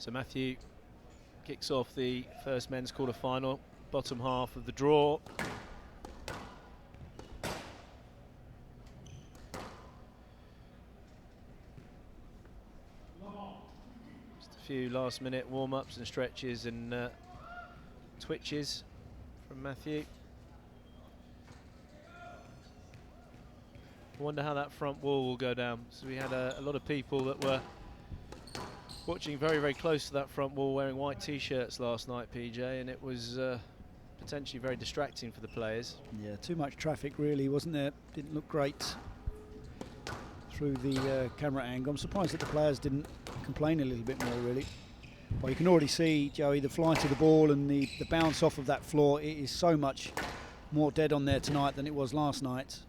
So Matthew kicks off the first men's quarter-final, bottom half of the draw. Just a few last-minute warm-ups and stretches and twitches from Matthew. I wonder how that front wall will go down. So we had a lot of people that were watching very, very close to that front wall wearing white t-shirts last night, PJ, and it was potentially very distracting for the players. Yeah, too much traffic really, wasn't there? Didn't look great through the camera angle. I'm surprised that the players didn't complain a little bit more, really. Well, you can already see, Joey, the flight of the ball and the bounce off of that floor. It is so much more dead on there tonight than it was last night.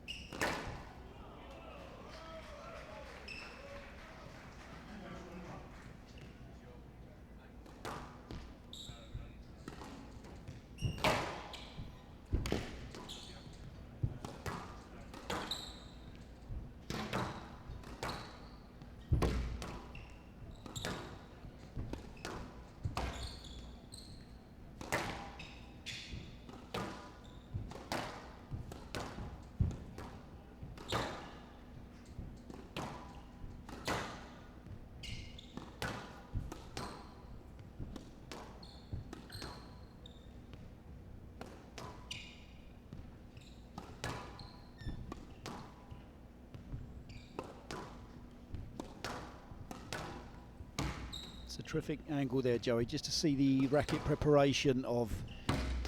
It's a terrific angle there, Joey, just to see the racket preparation of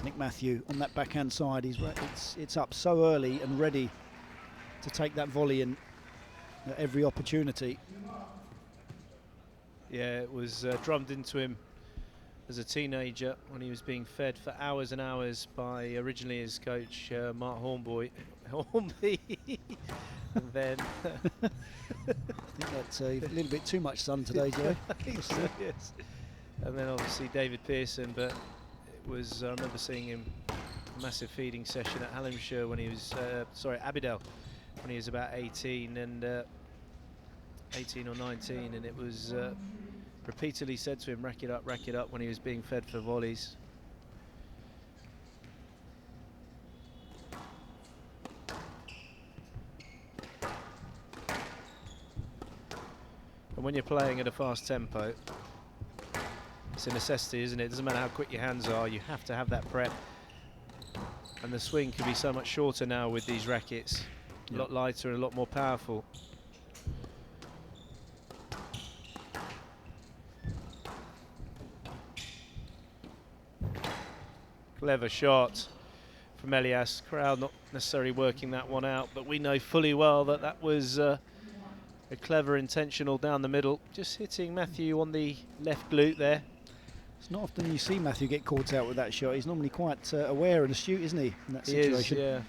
Nick Matthew on that backhand side. It's up so early and ready to take that volley in at every opportunity. Yeah, it was drummed into him as a teenager when he was being fed for hours and hours by originally his coach, Mark Hornby. And then I think that's a little bit too much sun today, Joe. So, yes. And then obviously David Pearson, but it was, I remember seeing him a massive feeding session at Hallamshire when he was, Abidel, when he was about 18 and 18 or 19, and it was repeatedly said to him, rack it up, when he was being fed for volleys. And when you're playing at a fast tempo, it's a necessity, isn't it? It doesn't matter how quick your hands are, you have to have that prep. And the swing can be so much shorter now with these rackets, a lot lighter and a lot more powerful. Clever shot from Elias. Crowd not necessarily working that one out, but we know fully well that that was a clever intentional down the middle, just hitting Matthew on the left glute there. It's not often you see Matthew get caught out with that shot. He's normally quite aware and astute, isn't he, in that situation? He is, yeah.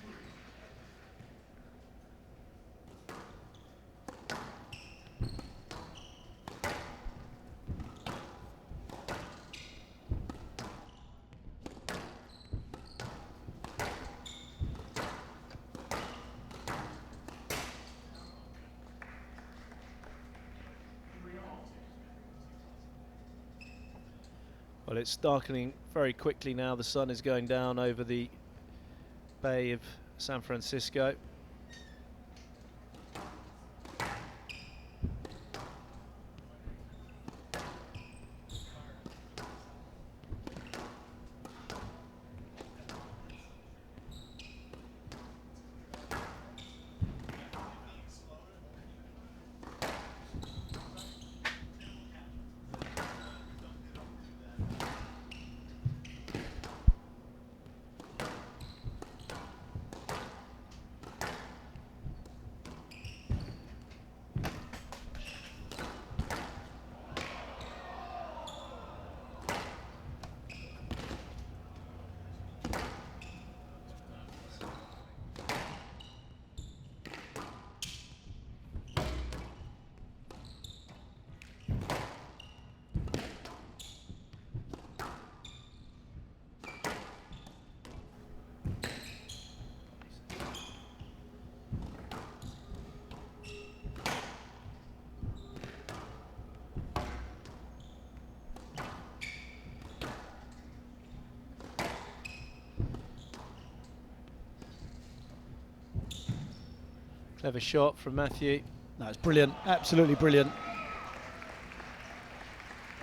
Well, it's darkening very quickly now. The sun is going down over the Bay of San Francisco. Clever shot from Matthew. No, it's brilliant, absolutely brilliant.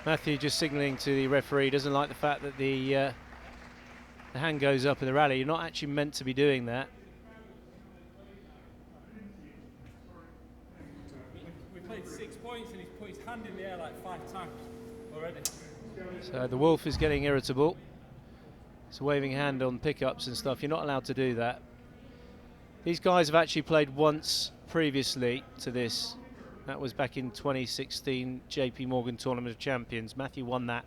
Matthew just signalling to the referee, doesn't like the fact that the hand goes up in the rally. You're not actually meant to be doing that. We played 6 points and he's put his hand in the air like 5 times already. So the Wolf is getting irritable. It's a waving hand on pickups and stuff. You're not allowed to do that. These guys have actually played once previously to this. That was back in 2016 JP Morgan Tournament of Champions. Matthew won that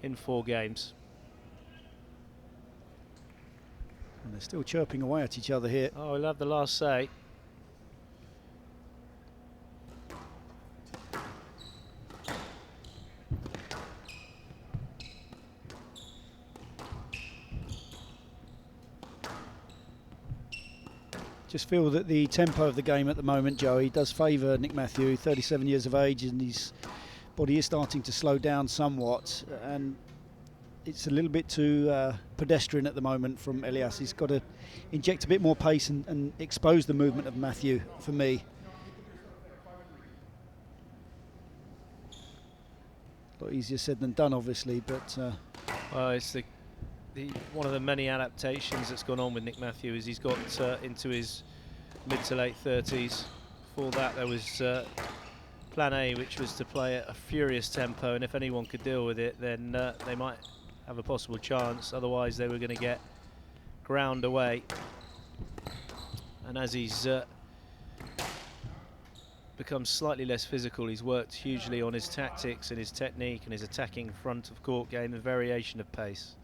in 4 games. And they're still chirping away at each other here. Oh, I love the last say. Just feel that the tempo of the game at the moment, Joey, does favour Nick Matthew, 37 years of age, and his body is starting to slow down somewhat, and it's a little bit too pedestrian at the moment from Elias. He's got to inject a bit more pace and expose the movement of Matthew, for me. A lot easier said than done, obviously, but... Well, it's one of the many adaptations that's gone on with Nick Matthew is he's got into his mid to late 30s. Before that there was plan A, which was to play at a furious tempo, and if anyone could deal with it then they might have a possible chance, otherwise they were going to get ground away. And as he's become slightly less physical, he's worked hugely on his tactics and his technique and his attacking front of court game and variation of pace.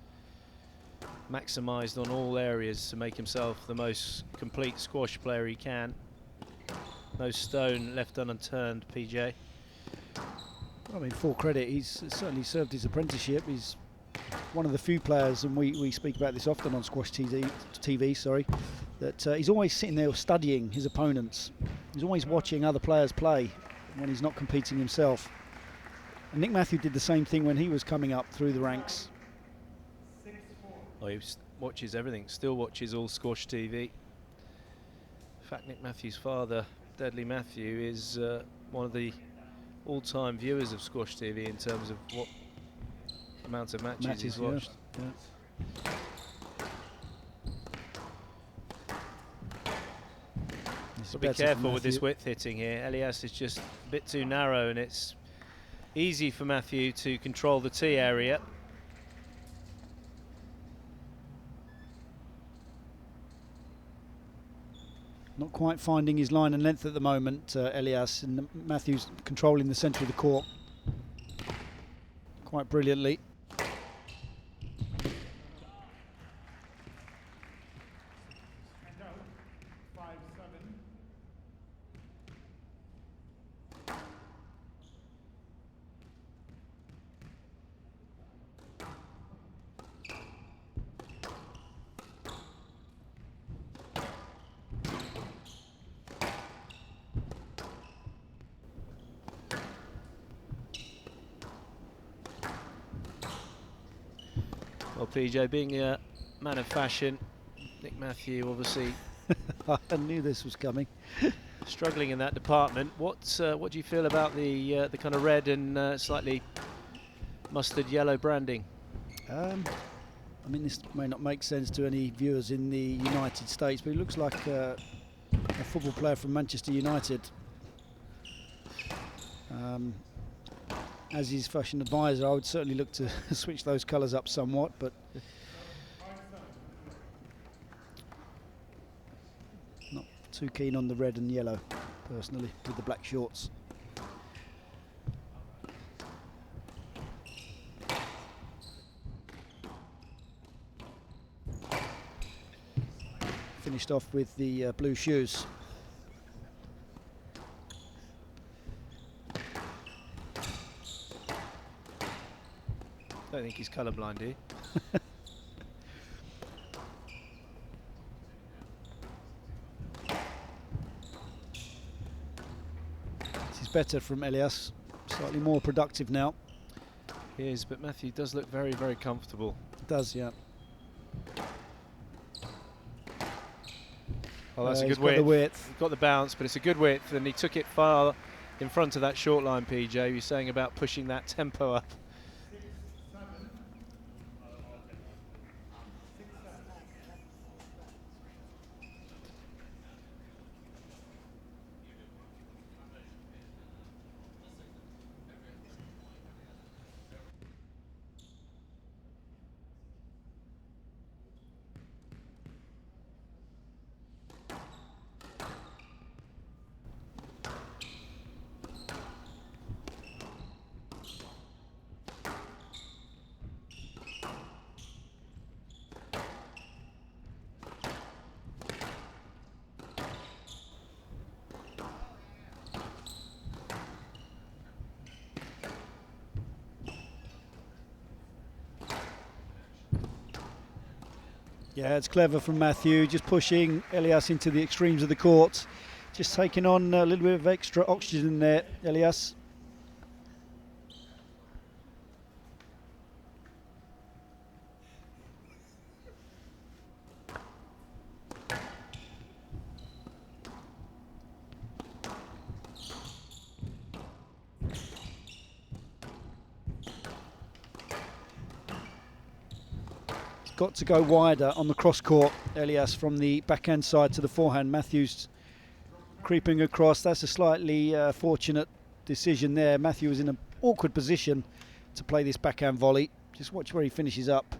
Maximised on all areas to make himself the most complete squash player he can. No stone left unturned, PJ. I mean, full credit, he's certainly served his apprenticeship. He's one of the few players, and we speak about this often on Squash TV, sorry, that he's always sitting there studying his opponents. He's always watching other players play when he's not competing himself. And Nick Matthew did the same thing when he was coming up through the ranks. Oh, he watches everything, still watches all Squash TV. In fact, Nick Matthew's father, Deadly Matthew, is one of the all-time viewers of Squash TV in terms of what amount of matches he's watched. Yeah. So be careful with this width hitting here. Elias is just a bit too narrow, and it's easy for Matthew to control the tee area. Not quite finding his line and length at the moment, Elias, and Matthew's controlling the centre of the court quite brilliantly. Well, PJ, being a man of fashion, Nick Matthew obviously I knew this was coming. struggling in that department. What do you feel about the kind of red and slightly mustard yellow branding? I mean, this may not make sense to any viewers in the United States, but he looks like a football player from Manchester United. As his fashion advisor, I would certainly look to switch those colours up somewhat, but not too keen on the red and yellow, personally, with the black shorts. Finished off with the blue shoes. I don't think he's colourblind, do you? This is better from Elias, slightly more productive now. He is, but Matthew does look very, very comfortable. It does, yeah. Well, that's a he's good got the width. width. He's got the bounce, but it's a good width, and he took it far in front of that short line, PJ. You're saying about pushing that tempo up. Yeah, it's clever from Matthew, just pushing Elias into the extremes of the court. Just taking on a little bit of extra oxygen there, Elias. Got to go wider on the cross court, Elias, from the backhand side to the forehand. Matthew's creeping across. That's a slightly fortunate decision there. Matthew was in an awkward position to play this backhand volley. Just watch where he finishes up.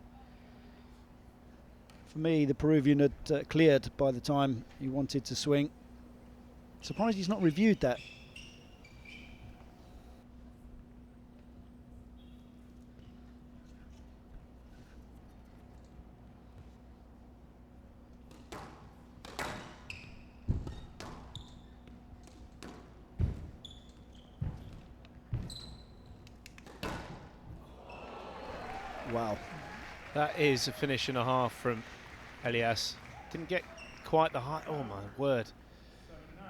For me, the Peruvian had cleared by the time he wanted to swing. Surprised he's not reviewed that. Wow. That is a finish and a half from Elias. Didn't get quite the height. Oh my word.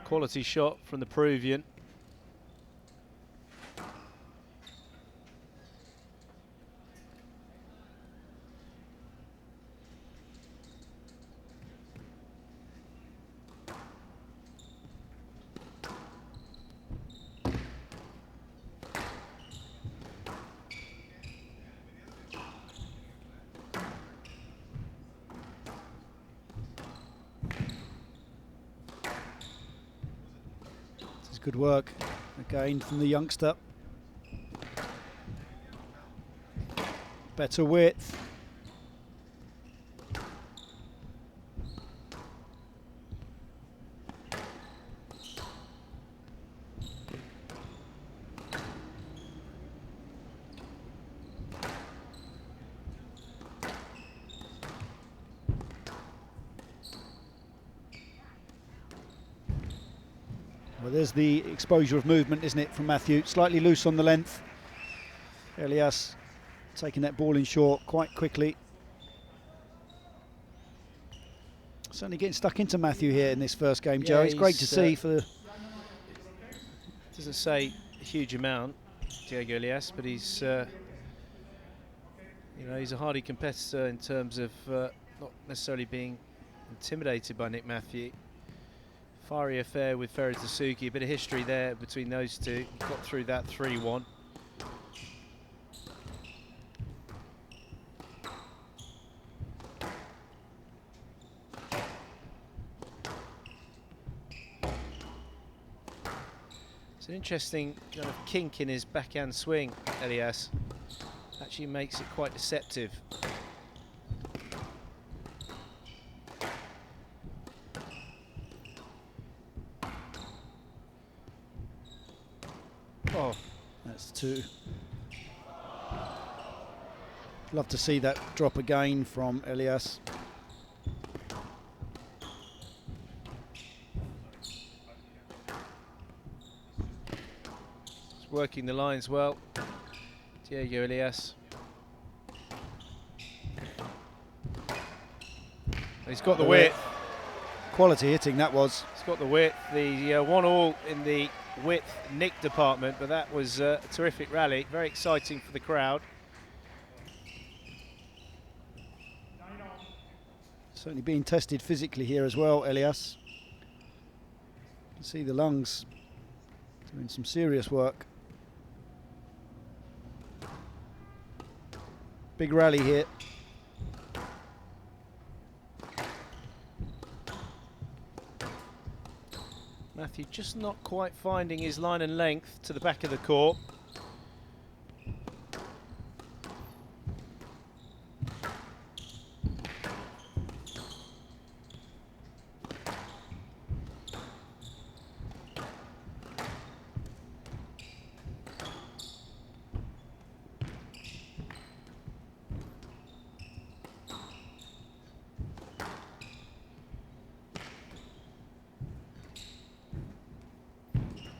Quality shot from the Peruvian. Good work again from the youngster. Better width. Well, there's the exposure of movement, isn't it, from Matthew? Slightly loose on the length. Elias taking that ball in short quite quickly. Certainly getting stuck into Matthew here in this first game, Joe. It's great to see. Doesn't say a huge amount, Diego Elias, but he's you know, he's a hardy competitor in terms of not necessarily being intimidated by Nick Matthew. Fiery affair with Ferry Tasuki, a bit of history there between those two. Got through that 3-1. It's an interesting kind of kink in his backhand swing, Elias. Actually makes it quite deceptive. Oh, that's two. Love to see that drop again from Elias. He's working the lines well, Diego Elias. He's got the width. Quality hitting that was. He's got the width. The 1-all in the width nick department, but that was a terrific rally. Very exciting for the crowd. Certainly being tested physically here as well, Elias. See the lungs doing some serious work. Big rally here. Matthew just not quite finding his line and length to the back of the court.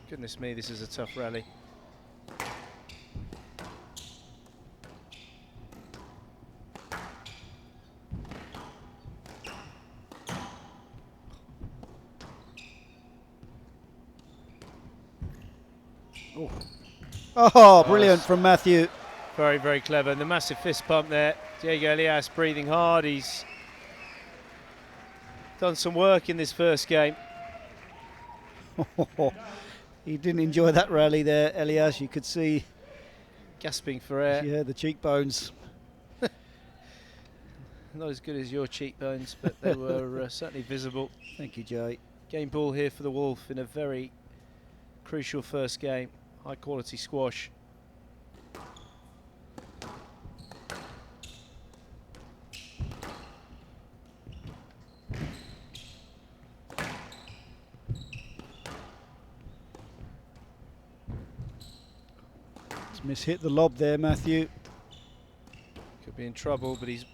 Goodness me, this is a tough rally. Oh, brilliant from Matthew. Very, very clever. And the massive fist pump there. Diego Elias breathing hard. He's done some work in this first game. He didn't enjoy that rally there, Elias. You could see, Gasping for air. yeah, the cheekbones. Not as good as your cheekbones, but they were certainly visible. Thank you, Jay. Game ball here for the Wolf in a very crucial first game. High quality squash. Mishit the lob there, Matthew. Could be in trouble, but he's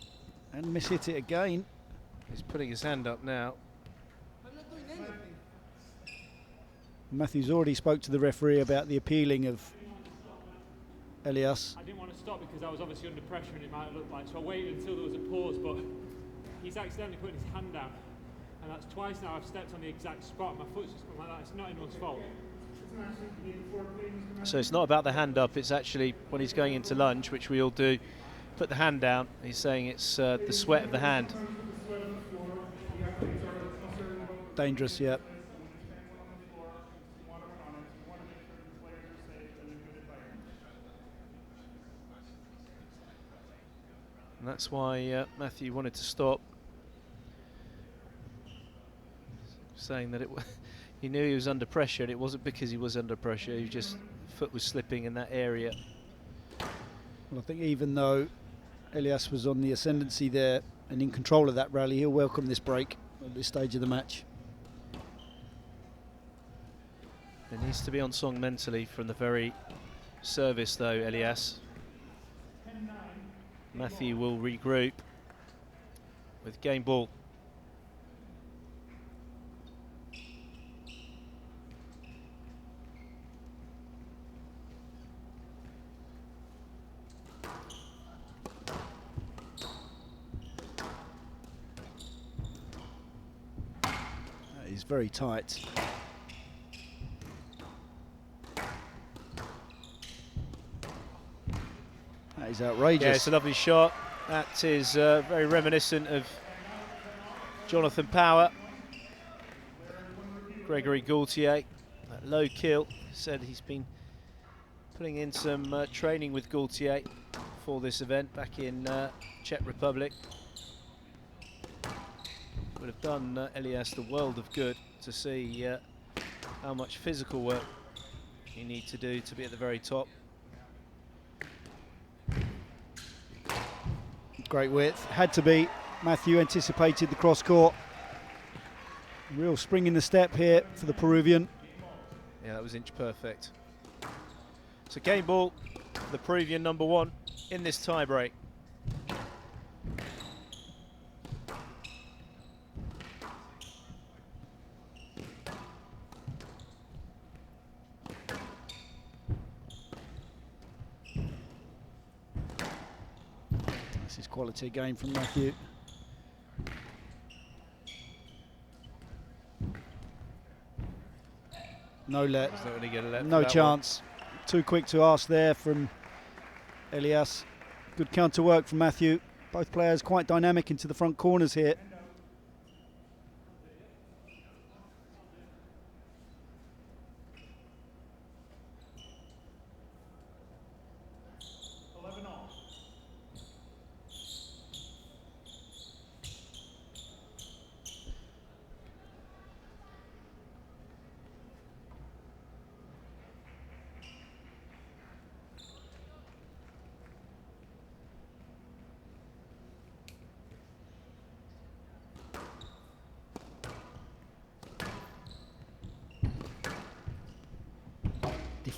mishit it again. putting his hand up now. Matthew's already spoke to the referee about the appealing of Elias. I didn't want to stop because I was obviously under pressure and it might look like, so I waited until there was a pause, but he's accidentally putting his hand down. And that's twice now I've stepped on the exact spot. My foot's just gone like that. It's not anyone's fault. So it's not about the hand up, it's actually when he's going into lunge, which we all do, put the hand down. He's saying it's the sweat of the hand. Dangerous, yeah. And that's why Matthew wanted to stop. Saying that he knew he was under pressure, and it wasn't because he was under pressure, he just, foot was slipping in that area. Well, I think even though Elias was on the ascendancy there and in control of that rally, he'll welcome this break at this stage of the match. It needs to be on song mentally from the very service though, Elias. Matthew will regroup with game ball. He's very tight. That is outrageous. Yeah, it's a lovely shot. That is very reminiscent of Jonathan Power. Gregory Gaultier, that low kill. Said he's been putting in some training with Gaultier for this event back in Czech Republic. Would have done Elias the world of good to see how much physical work you need to do to be at the very top. Great width, had to be. Matthew anticipated the cross court. Real spring in the step here for the Peruvian. Yeah, that was inch perfect. So game ball, the Peruvian #1 in this tie break. This is quality game from Matthew. No let, He's not going to get a let. no chance. Too quick to ask there from Elias. Good counter work from Matthew. Both players quite dynamic into the front corners here.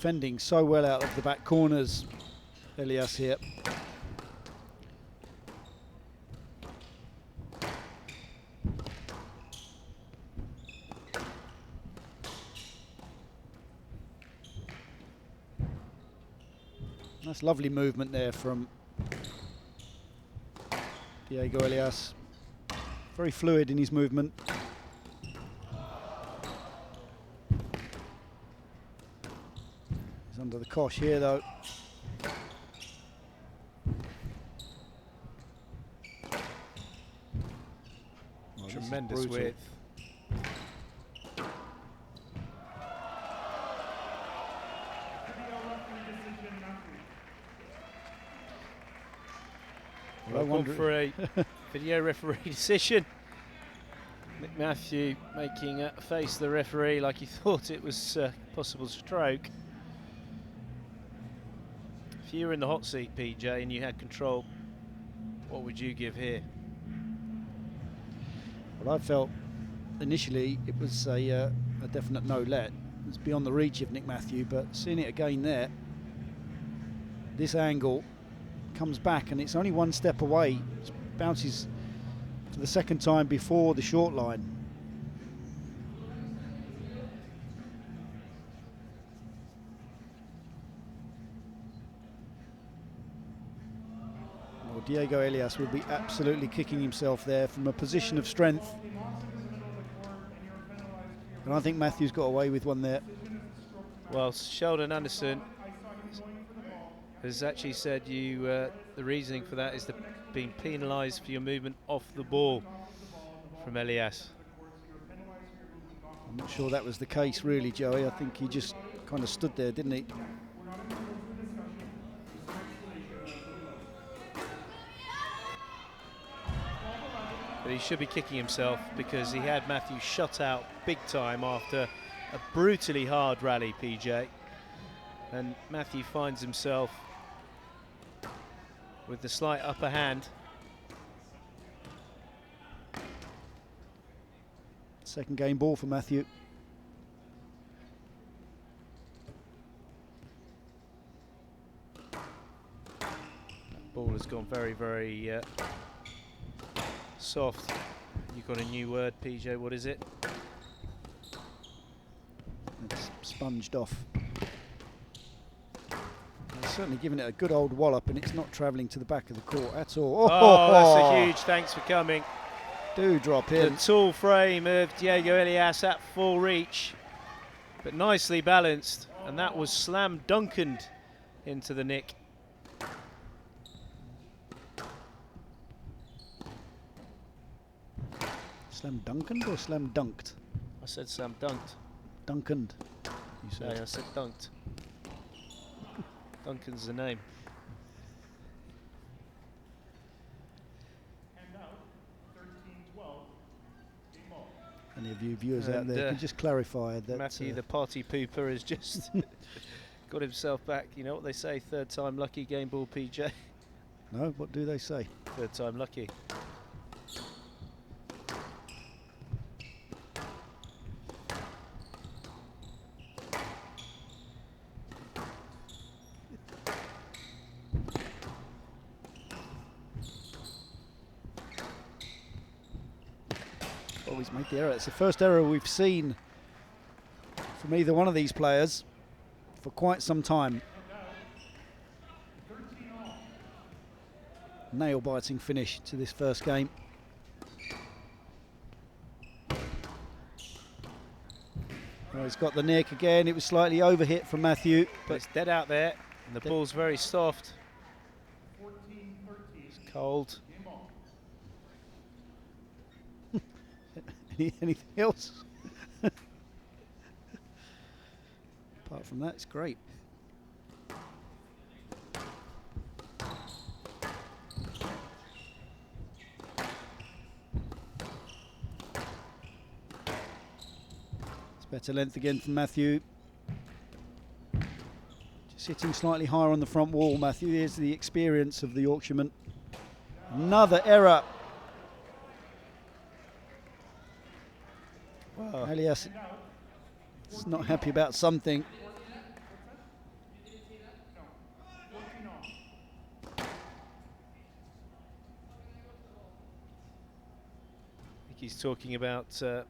defending so well out of the back corners, Elias here. That's lovely movement there from Diego Elias. Very fluid in his movement. He's under the cosh here though. Oh, Tremendous width. Well, Gone for a video referee decision. Nick Matthew making a face of the referee like he thought it was a possible stroke. If you were in the hot seat, PJ, and you had control, what would you give here? Well, I felt initially it was a definite no-let. It's beyond the reach of Nick Matthew, but seeing it again there, this angle comes back and it's only one step away. It bounces for the second time before the short line. Well, Diego Elias will be absolutely kicking himself there from a position of strength. And I think Matthew's got away with one there. Well, Sheldon Anderson has actually said the reasoning for that is being penalised for your movement off the ball from Elias. I'm not sure that was the case really, Joey. I think he just kind of stood there, didn't he? But he should be kicking himself because he had Matthew shut out big time after a brutally hard rally, PJ. And Matthew finds himself with the slight upper hand. Second game ball for Matthew. That ball has gone very, very soft. You've got a new word, PJ, what is it? It's sponged off. Certainly giving it a good old wallop, and it's not travelling to the back of the court at all. Oh, that's a huge thanks for coming. Do drop in. The tall frame of Diego Elias at full reach, but nicely balanced, and that was slam dunkened into the nick. Slam dunkened or slam dunked? I said slam dunked. Dunkened, you said. No, I said dunked. Duncan's the name. Any of you viewers out there can just clarify that Matthew, the party pooper, has just got himself back. You know what they say, third time lucky, game ball, PJ. No, what do they say? Third time lucky. Always made the error. It's the first error we've seen from either one of these players for quite some time. Nail-biting finish to this first game. Oh, he's got the nick again. It was slightly overhit from Matthew, But it's dead out there, and the ball's very soft. It's cold. Anything else? Apart from that, it's great. It's better length again from Matthew. Just hitting slightly higher on the front wall, Matthew. Here's the experience of the Yorkshireman. Another error. Wow. Elias is not happy about something. he's talking about a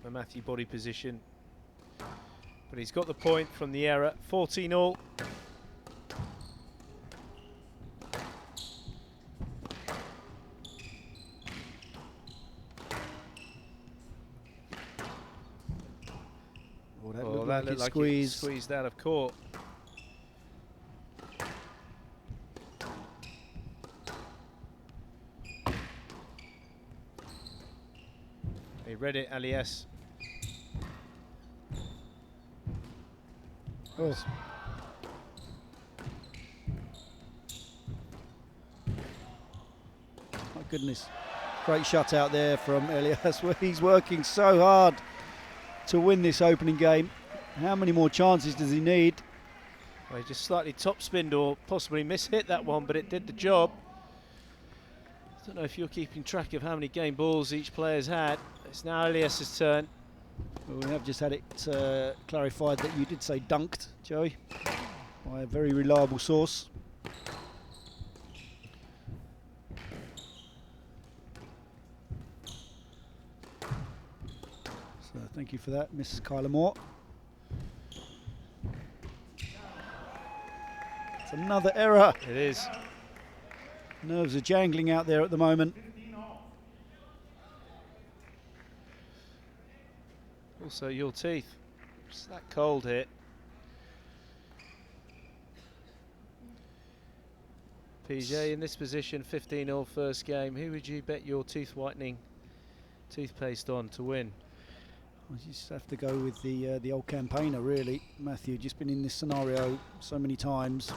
Matthew body position. But he's got the point from the error. 14-all. Oh, that looked like it squeezed out of court. He read it, Elias. Oh. My goodness. Great shot out there from Elias. He's working so hard to win this opening game. How many more chances does he need? Well, he just slightly topspinned or possibly mishit that one, but it did the job. I don't know if you're keeping track of how many game balls each player's had. It's now Elias's turn. Well, we have just had it clarified that you did say dunked, Joey, by a very reliable source. So thank you for that, Miss Kyla Moore. It's another error. It is. Nerves are jangling out there at the moment. Also your teeth. It's that cold here. PJ in this position, 15-all first game. Who would you bet your tooth whitening toothpaste on to win? I just have to go with the old campaigner, really. Matthew, just been in this scenario so many times.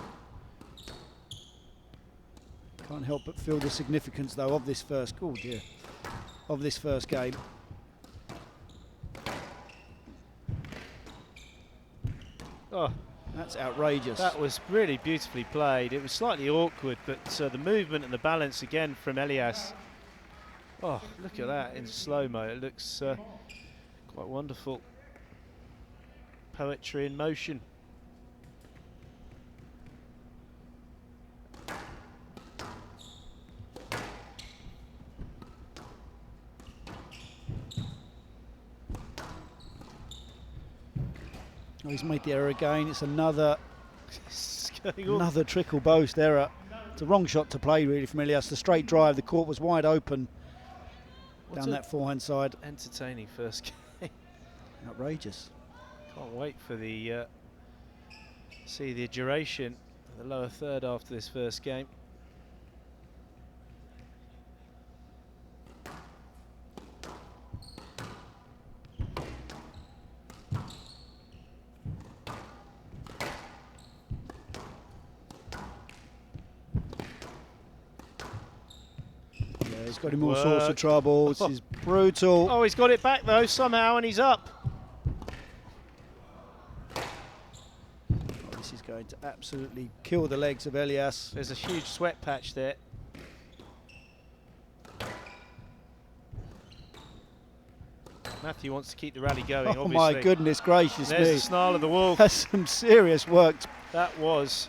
Can't help but feel the significance, though, of this first. Oh dear, of this first game. Oh, that's outrageous. That was really beautifully played. It was slightly awkward, but the movement and the balance again from Elias. Oh, look at that in slow-mo. It looks quite wonderful. Poetry in motion. Oh, he's made the error again. It's another trickle boast error. It's a wrong shot to play, really, from Elias. The straight drive, the court was wide open down that forehand side. Entertaining first game. Outrageous. Can't wait for the see the duration of the lower third after this first game. He's got him all sorts of trouble. This is brutal. Oh, he's got it back though somehow, and he's up. Oh, this is going to absolutely kill the legs of Elias. There's a huge sweat patch there. Matthew wants to keep the rally going, oh obviously. My goodness gracious There's me. the snarl of the wolf. That's some serious work. That was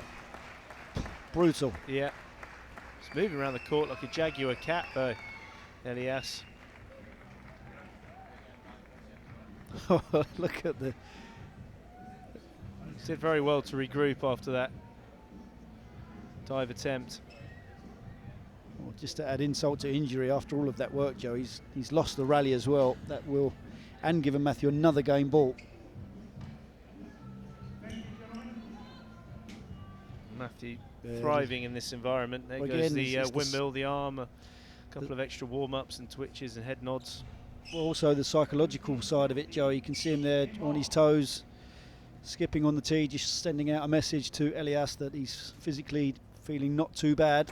brutal. Yeah. He's moving around the court like a jaguar cat though, Elias. Look at the... He did very well to regroup after that dive attempt. Well, just to add insult to injury after all of that work, Joe, he's lost the rally as well. That will, and given Matthew another game ball. Matthew thriving in this environment. There goes the windmill, the arm, a couple of extra warm-ups and twitches and head nods. Well, also the psychological side of it, Joe. You can see him there on his toes, skipping on the tee, just sending out a message to Elias that he's physically feeling not too bad.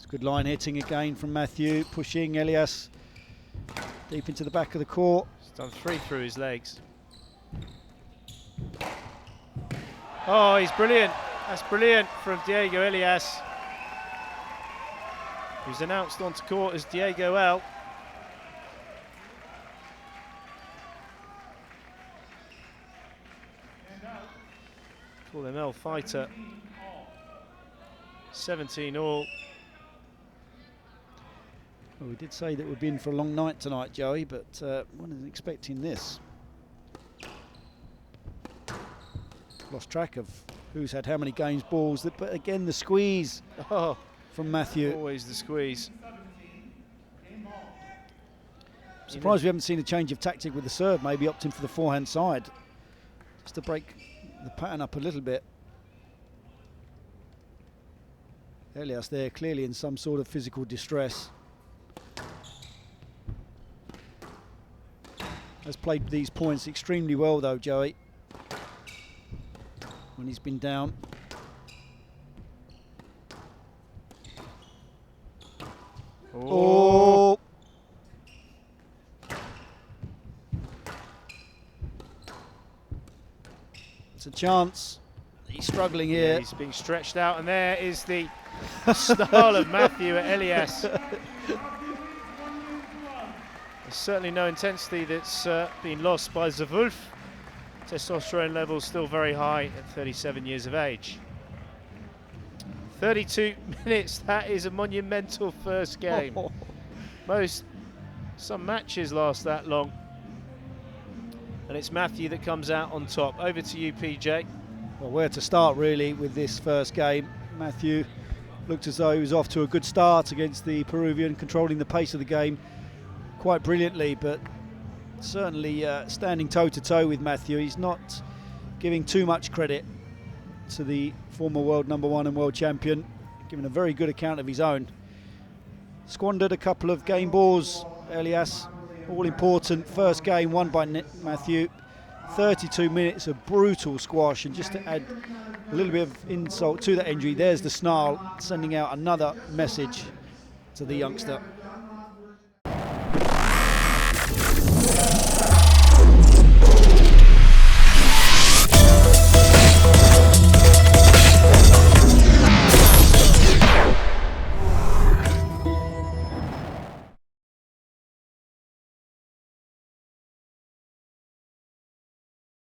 Good line hitting again from Matthew, pushing Elias deep into the back of the court. He's done 3 through his legs. Oh, he's brilliant. That's brilliant from Diego Elias. He was announced onto court as Diego L. Call him L fighter. 17 all. Well, we did say that we'd be in for a long night tonight, Joey, but wasn't expecting this. Lost track of who's had how many games, balls. But again, the squeeze from Matthew. Always the squeeze. Surprised we haven't seen a change of tactic with the serve, maybe opting for the forehand side, just to break the pattern up a little bit. Elias there clearly in some sort of physical distress. Has played these points extremely well though, Joey, when he's been down. Oh! It's a chance. He's struggling here. Yeah, he's being stretched out, and there is the style of Matthew at Elias. There's certainly no intensity that's been lost by Zawulf. Testosterone levels still very high at 37 years of age. 32 minutes, that is a monumental first game. Some matches last that long. And it's Matthew that comes out on top. Over to you, PJ. Well, where to start really with this first game. Matthew looked as though he was off to a good start against the Peruvian, controlling the pace of the game quite brilliantly, but certainly standing toe-to-toe with Matthew. He's not giving too much credit to the former world #1 and world champion, giving a very good account of his own. Squandered a couple of game balls, Elias. All important first game won by Matthew. 32 minutes of brutal squash, and just to add a little bit of insult to that injury, there's the snarl sending out another message to the youngster.